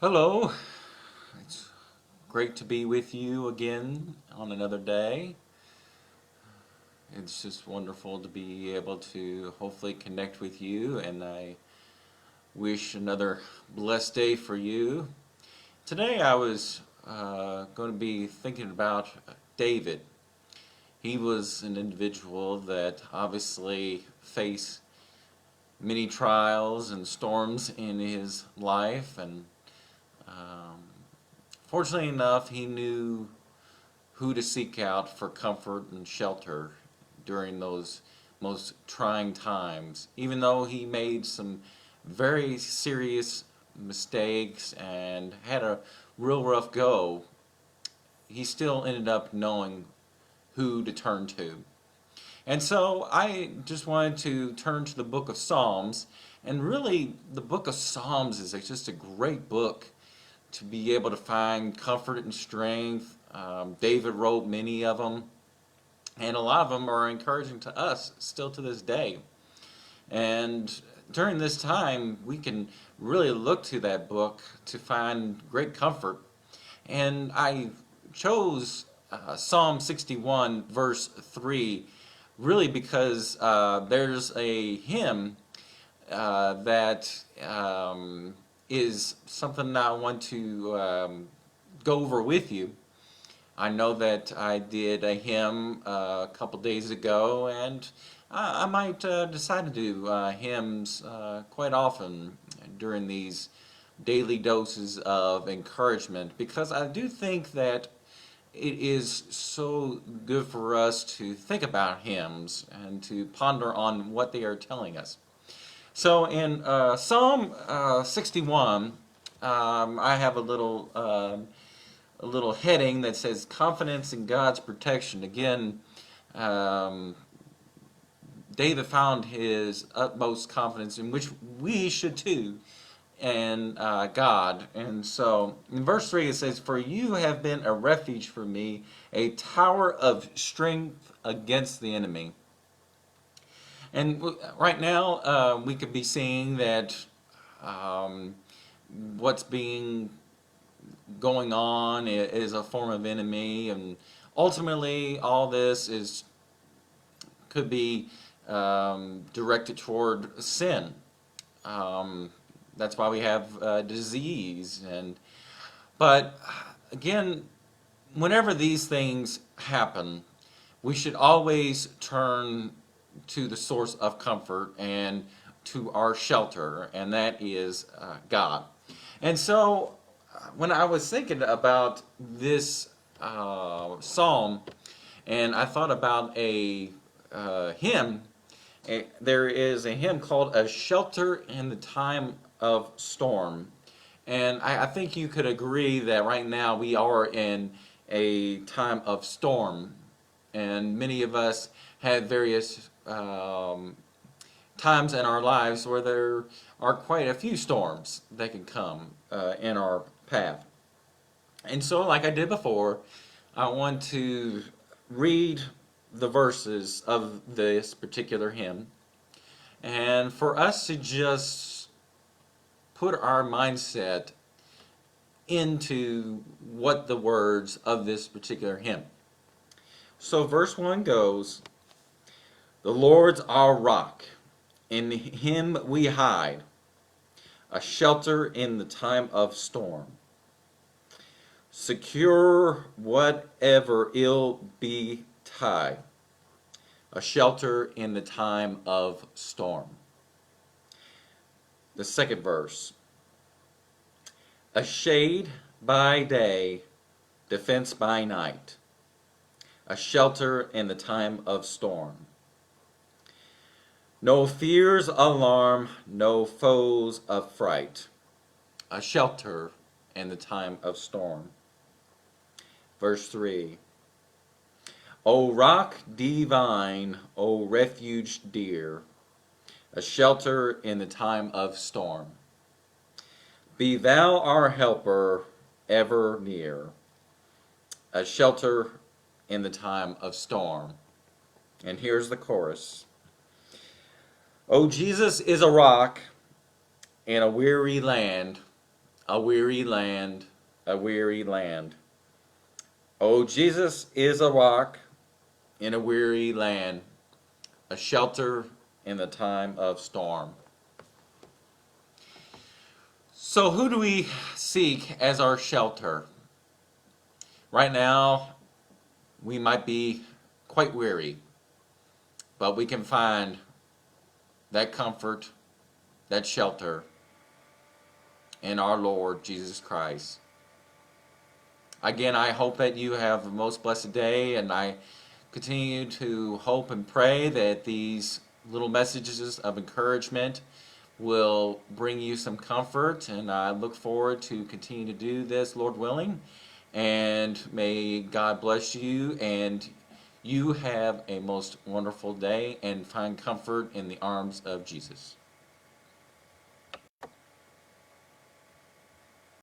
Hello, it's great to be with you again on another day. It's just wonderful to be able to hopefully connect with you, and I wish another blessed day for you. Today I was going to be thinking about David. He was an individual that obviously faced many trials and storms in his life, and um, fortunately enough, he knew who to seek out for comfort and shelter during those most trying times. Even though he made some very serious mistakes and had a real rough go, he still ended up knowing who to turn to. And so I just wanted to turn to the book of Psalms. And really, the book of Psalms is just a great book to be able to find comfort and strength. David wrote many of them, and a lot of them are encouraging to us still to this day. And during this time, we can really look to that book to find great comfort. And I chose Psalm 61, verse 3, really because there's a hymn that is something I want to go over with you. I know that I did a hymn a couple days ago, and I might decide to do hymns quite often during these daily doses of encouragement, because I do think that it is so good for us to think about hymns and to ponder on what they are telling us. So in Psalm 61, I have a little heading that says confidence in God's protection. Again, um, David found his utmost confidence, in which we should too, in God. And so in verse 3 it says, "For you have been a refuge for me, a tower of strength against the enemy." And right now, we could be seeing that um, what's being going on is a form of enemy, and ultimately, all this is could be directed toward sin. Um, that's why we have disease, and but again, whenever these things happen, we should always turn to the source of comfort and to our shelter, and that is God. And so, when I was thinking about this psalm, and I thought about a hymn, there is a hymn called "A Shelter in the Time of Storm." And I think you could agree that right now we are in a time of storm, and many of us have various times in our lives where there are quite a few storms that can come in our path. And so, like I did before, I want to read the verses of this particular hymn, and for us to just put our mindset into what the words of this particular hymn. So verse 1 goes, "The Lord's our rock, in him we hide, a shelter in the time of storm. Secure whatever ill betide, a shelter in the time of storm." The second verse, "A shade by day, defense by night, a shelter in the time of storm. No fears alarm, no foes affright, a shelter in the time of storm." Verse 3, "O rock divine, O refuge dear, a shelter in the time of storm. Be thou our helper ever near, a shelter in the time of storm." And here's the chorus. "O Jesus is a rock in a weary land, A weary land, a weary land. Oh, Jesus is a rock in a weary land, a shelter in the time of storm. So, who do we seek as our shelter? Right now, we might be quite weary, but we can find that comfort, that shelter in our Lord Jesus Christ. Again, I hope that you have the most blessed day, and I continue to hope and pray that these little messages of encouragement will bring you some comfort, and I look forward to continue to do this, Lord willing. And may God bless you, and you have a most wonderful day, and find comfort in the arms of Jesus.